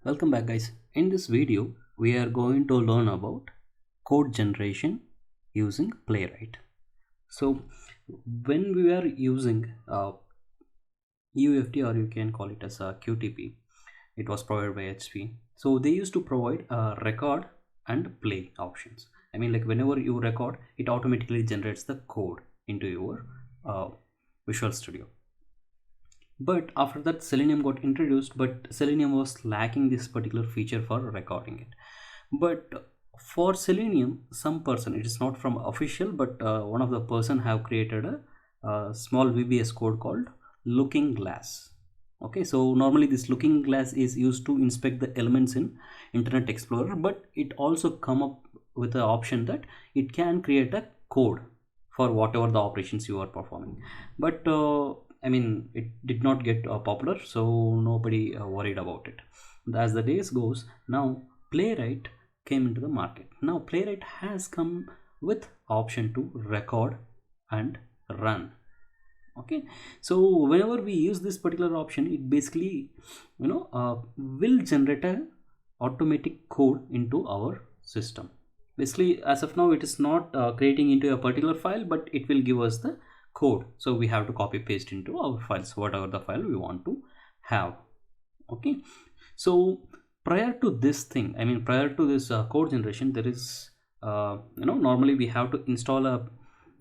Welcome back, guys. In this video we are going to learn about code generation using Playwright. So when we are using UFT, or you can call it as a QTP, it was provided by HP. So they used to provide record and play options. I mean, like, whenever you record, it automatically generates the code into your uh, Visual Studio. But after that, Selenium got introduced, but Selenium was lacking this particular feature for recording it. But for Selenium, some person, it is not from official, but one of the person have created a small VBS code called looking glass. Okay, so normally this looking glass is used to inspect the elements in Internet Explorer, but it also come up with the option that it can create a code for whatever the operations you are performing. But I mean, it did not get popular, so nobody worried about it. As the days goes, now Playwright came into the market. Now Playwright has come with option to record and run. Okay, so whenever we use this particular option, it basically will generate a automatic code into our system. Basically, as of now, it is not creating into a particular file, but it will give us the code. So we have to copy paste into our files, whatever the file we want to have. Okay, so prior to this thing, I mean, prior to this code generation, there is normally we have to install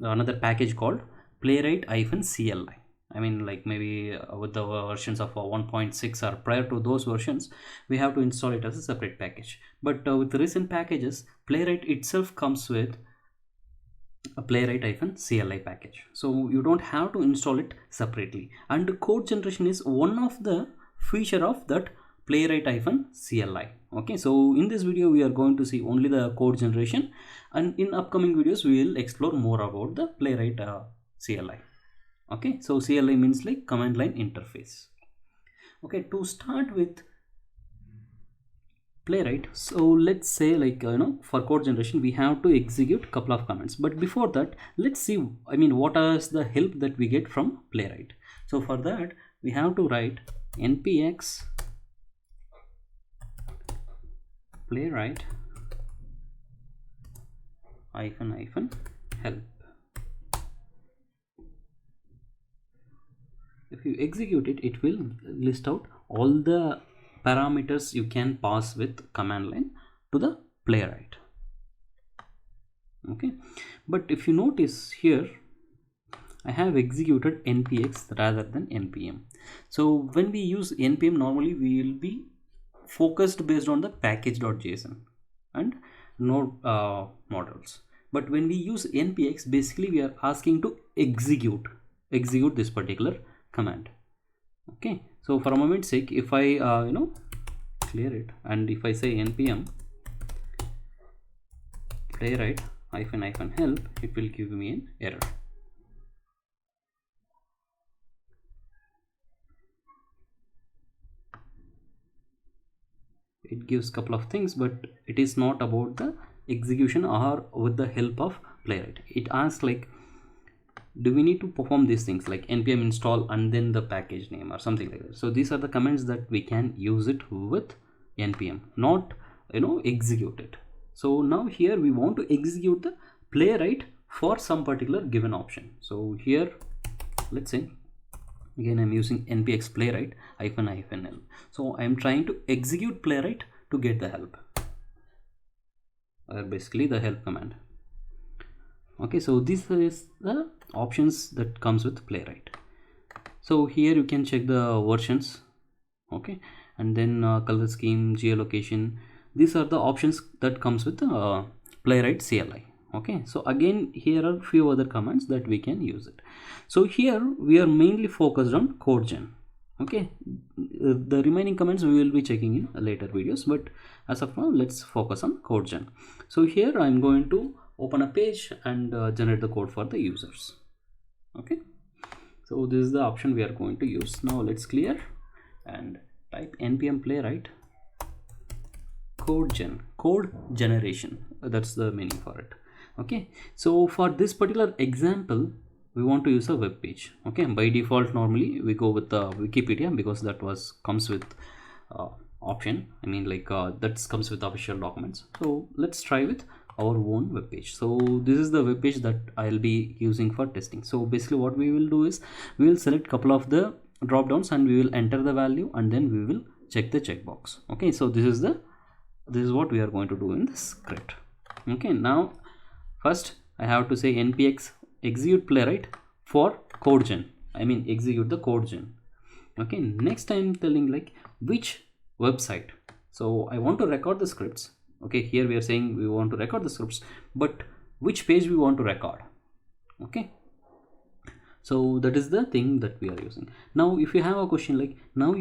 another package called Playwright-CLI. I mean, like, maybe with the versions of 1.6 or prior to those versions, we have to install it as a separate package. But with recent packages, Playwright itself comes with a Playwright-CLI package, so you don't have to install it separately. And code generation is one of the feature of that Playwright-CLI. Okay, so in this video we are going to see only the code generation, and in upcoming videos we will explore more about the Playwright CLI. Okay, so CLI means like command line interface. Okay, to start with Playwright, so let's say, like, for code generation we have to execute couple of commands. But before that, let's see, I mean, what is the help that we get from Playwright. So for that, we have to write npx playwright -help. If you execute it, it will list out all the parameters you can pass with command line to the Playwright. Okay, but if you notice here, I have executed npx rather than npm. So when we use npm, normally we will be focused based on the package.json and node models. But when we use npx, basically we are asking to execute this particular command. Okay, so for a moment's sake, if I clear it, and if I say npm playwright -help, it will give me an error. It gives couple of things, but it is not about the execution or with the help of Playwright. It asks, like, do we need to perform these things like npm install and then the package name or something like that. So these are the commands that we can use it with npm, not execute it. So now here we want to execute the Playwright for some particular given option. So here, let's say, again I'm using npx playwright -help. So I'm trying to execute Playwright to get the help, or basically the help command. Okay, so this is the options that comes with Playwright. So here you can check the versions. Okay, and then color scheme, geolocation, these are the options that comes with Playwright CLI. Okay, so again, here are few other commands that we can use it. So here we are mainly focused on code gen. Okay, the remaining commands we will be checking in later videos, but as of now, let's focus on code gen. So here I'm going to open a page and generate the code for the users. Okay, so this is the option we are going to use. Now let's clear and type npm playwright code generation. That's the meaning for it. Okay, so for this particular example, we want to use a web page. Okay, by default normally we go with the Wikipedia because that comes with option. I mean like that comes with official documents. So let's try with our own web page. So this is the web page that I'll be using for testing. So basically what we will do is we will select couple of the drop downs and we will enter the value and then we will check the checkbox. Okay, so this is what we are going to do in this script. Okay, now first I have to say npx execute playwright for code gen. I mean execute the code gen. Okay, next I'm telling like which website. So I want to record the scripts. Okay, here we are saying we want to record the scripts, but which page we want to record. Okay, so that is the thing that we are using. Now if you have a question like now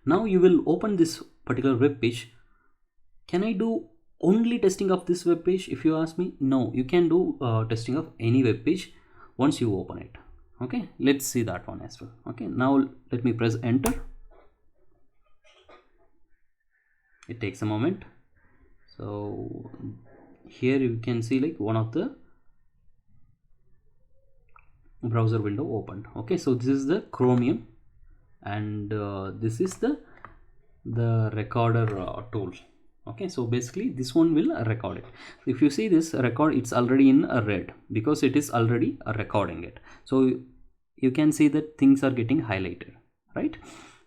now you will open this particular web page. Can I do only testing of this web page? If you ask me, no, you can do testing of any web page once you open it. Okay, let's see that one as well. Okay, now let me press enter. It takes a moment. So here you can see like one of the browser window opened. Okay, so this is the Chromium and this is the recorder tool. Okay, so basically this one will record it. If you see this record, it's already in a red because it is already recording it. So you can see that things are getting highlighted, right?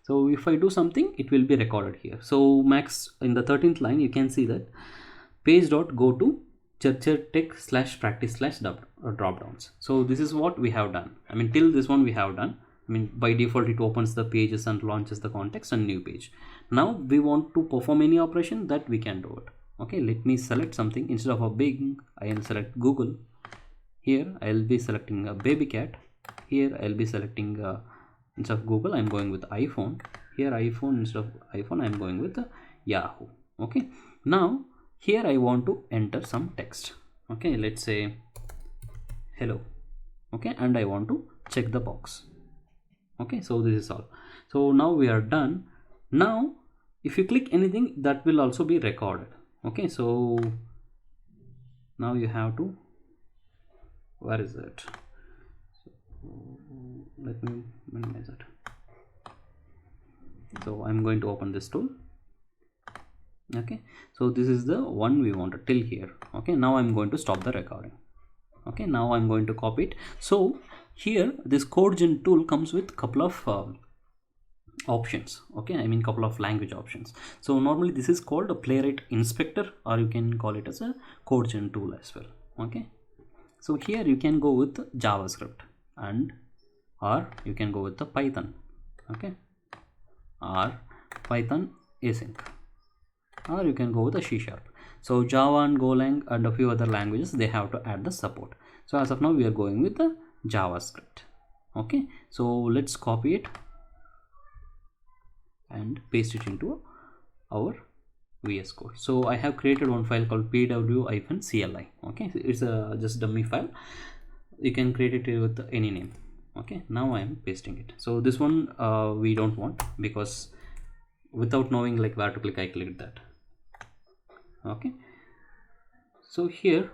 So if I do something, it will be recorded here. So max in the 13th line, you can see that page.go to chercher-tech/practice/drop downs. So this is what we have done. I mean till this one we have done. I mean by default it opens the pages and launches the context and new page. Now we want to perform any operation that we can do it. Okay, let me select something. Instead of a Bing, I will select Google. Here I'll be selecting a baby cat. Here I'll be selecting instead of Google I'm going with iPhone. Here iPhone, instead of iPhone I'm going with Yahoo. Okay, now here I want to enter some text. Okay, let's say hello. Okay, and I want to check the box. Okay, so this is all. So now we are done. Now if you click anything, that will also be recorded. Okay, so now you have to, where is it? So let me minimize it. So I'm going to open this tool. Okay, so this is the one we wanted till here. Okay, now I'm going to stop the recording. Okay, now I'm going to copy it. So here this CodeGen tool comes with couple of options. Okay, I mean couple of language options. So normally this is called a Playwright Inspector, or you can call it as a CodeGen tool as well. Okay, so here you can go with JavaScript and or you can go with the Python. Okay, or Python async, or you can go with a C#. So Java and Golang and a few other languages, they have to add the support. So as of now we are going with the JavaScript. Okay, so let's copy it and paste it into our VS Code. So I have created one file called pw-cli. Okay, it's a just dummy file. You can create it with any name. Okay, now I am pasting it. So this one we don't want, because without knowing like where to click, I clicked that. Okay, so here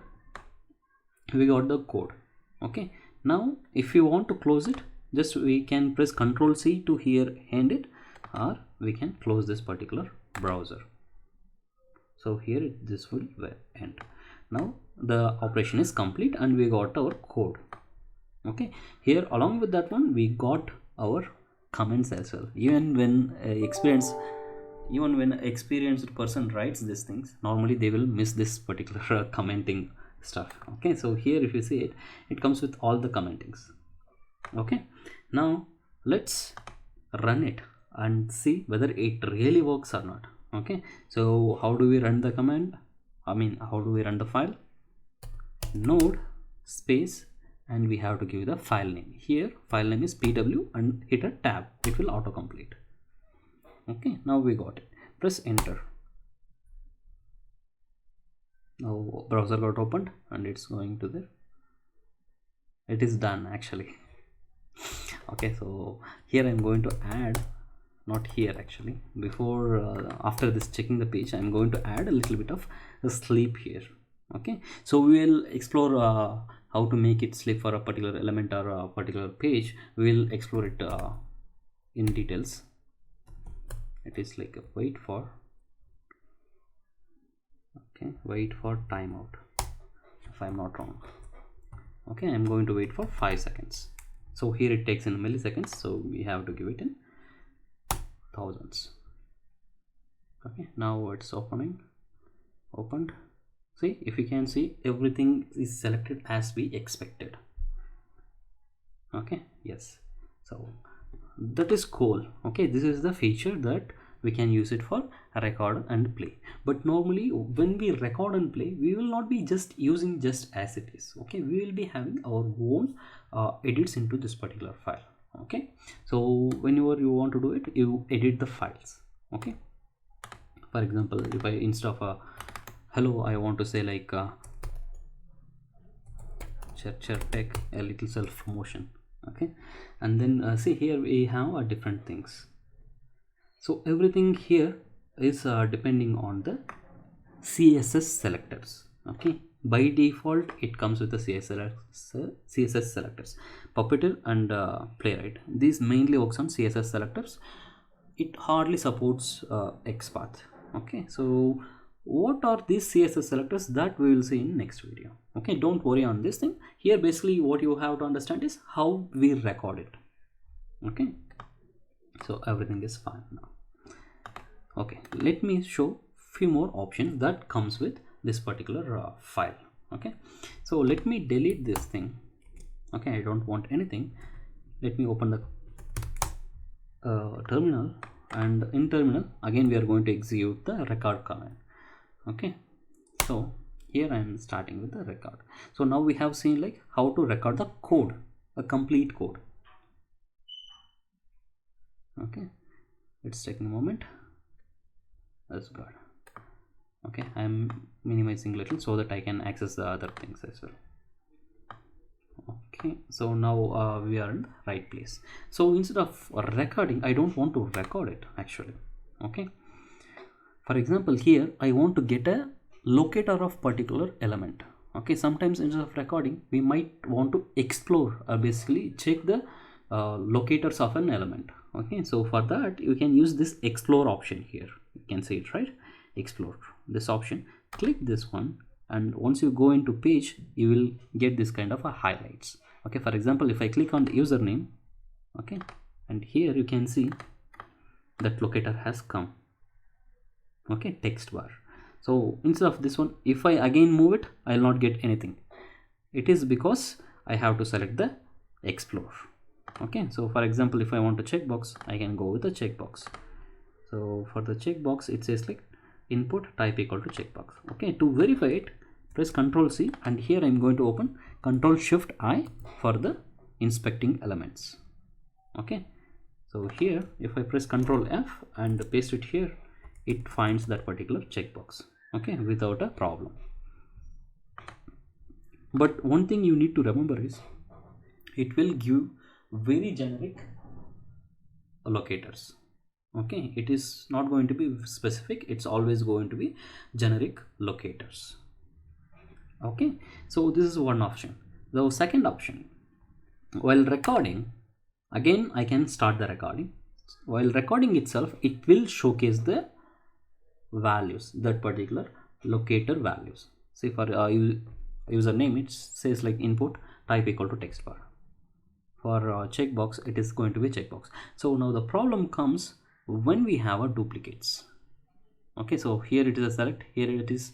we got the code. Okay, now if you want to close it, just we can press Ctrl+C to here end it, or we can close this particular browser. So here this will end. Now the operation is complete and we got our code. Okay, here along with that one we got our comments as well. Even when an experienced person writes these things, normally they will miss this particular commenting stuff. Okay, so here if you see it, it comes with all the commentings. Okay, now let's run it and see whether it really works or not. Okay, so how do we run the command? I mean, how do we run the file? Node space, and we have to give the file name. Here file name is pw and hit a tab, it will autocomplete. Okay, now we got it. Press enter. Now browser got opened and it's going to there. It is done actually. Okay, so here I'm going to add, not here actually, before after this checking the page, I'm going to add a little bit of a sleep here. Okay, so we will explore how to make it sleep for a particular element or a particular page. We will explore it in details it is like a wait for timeout, if I'm not wrong. Okay, I'm going to wait for 5 seconds. So here it takes in milliseconds, so we have to give it in thousands. Okay, now it's opened. See, if you can see, everything is selected as we expected. Okay, yes, so that is cool. Okay, this is the feature that we can use it for record and play. But normally when we record and play, we will not be just using just as it is. Okay, we will be having our own edits into this particular file. Okay, so whenever you want to do it, you edit the files. Okay, for example, if I, instead of a hello, I want to say like tech, a little self promotion. Okay, and then see, here we have different things. So everything here is depending on the CSS selectors. Okay, by default it comes with the CSS selectors, Puppeteer and Playwright. These mainly works on CSS selectors. It hardly supports XPath. Okay, so what are these CSS selectors, that we will see in next video. Okay, don't worry on this thing. Here basically what you have to understand is how we record it. Okay, so everything is fine now. Okay, let me show few more options that comes with this particular file. Okay, so let me delete this thing. Okay, I don't want anything. Let me open the terminal, and in terminal again we are going to execute the record command. Okay, so here I am starting with the record. So now we have seen like how to record the code, a complete code. Okay, it's taking a moment. That's good. Okay, I'm minimizing a little so that I can access the other things as well. Okay, so now we are in the right place. So instead of recording, I don't want to record it actually. Okay, for example, here I want to get a locator of particular element. Okay, sometimes instead of recording, we might want to explore or basically check the locators of an element. Okay, so for that you can use this explore option here. You can see it, right? Explore, this option, click this one, and once you go into page, you will get this kind of a highlights. Okay, for example, if I click on the username, okay, and here you can see that locator has come. Okay, text bar. So instead of this one, if I again move it, I will not get anything. It is because I have to select the explore. Okay, so for example, if I want a checkbox, I can go with the checkbox. So for the checkbox, it says like input type equal to checkbox. Okay, to verify it, press Ctrl C, and here I'm going to open Ctrl Shift I for the inspecting elements. Okay, so here if I press Ctrl F and paste it here, it finds that particular checkbox. Okay, without a problem. But one thing you need to remember is it will give very generic locators. Okay, it is not going to be specific, it's always going to be generic locators. Okay, so this is one option. The second option, while recording, again I can start the recording. While recording itself, it will showcase the values, that particular locator values. See, for username, it says like input type equal to text bar. For checkbox, it is going to be checkbox. So now the problem comes when we have a duplicates. Okay, so here it is a select, here it is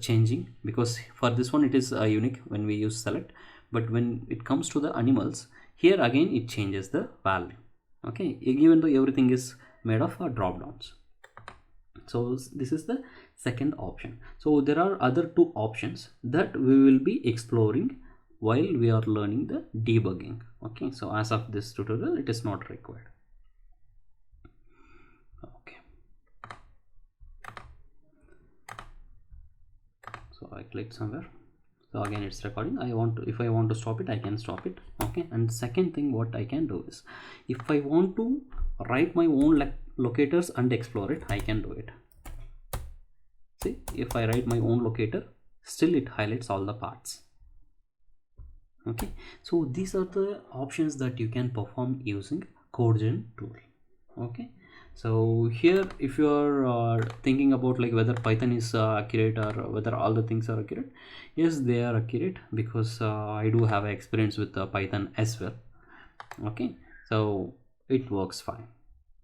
changing, because for this one it is unique when we use select, but when it comes to the animals, here again it changes the value. Okay, even though everything is made of drop downs. So this is the second option. So there are other two options that we will be exploring while we are learning the debugging. Okay, so as of this tutorial, it is not required. Okay, so I clicked somewhere, so again it's recording. If I want to stop it, I can stop it. Okay, and second thing what I can do is, if I want to write my own locators and explore it, I can do it. See, if I write my own locator, still it highlights all the parts. Okay, so these are the options that you can perform using CodeGen tool. Okay, So here, if you are thinking about like whether Python is accurate or whether all the things are accurate, yes, they are accurate, because I do have experience with Python as well. Okay, so it works fine.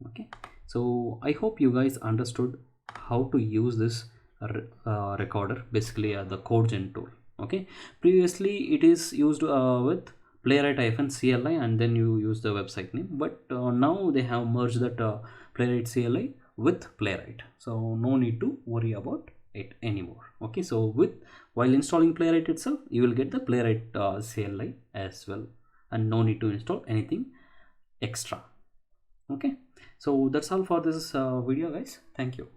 Okay, so I hope you guys understood how to use this recorder, basically the code gen tool. Okay, previously it is used with playwright-cli, and then you use the website name, but now they have merged that playwright CLI with playwright, so no need to worry about it anymore. Okay, so with while installing playwright itself, you will get the playwright CLI as well, and no need to install anything extra. Okay, so that's all for this video, guys. Thank you.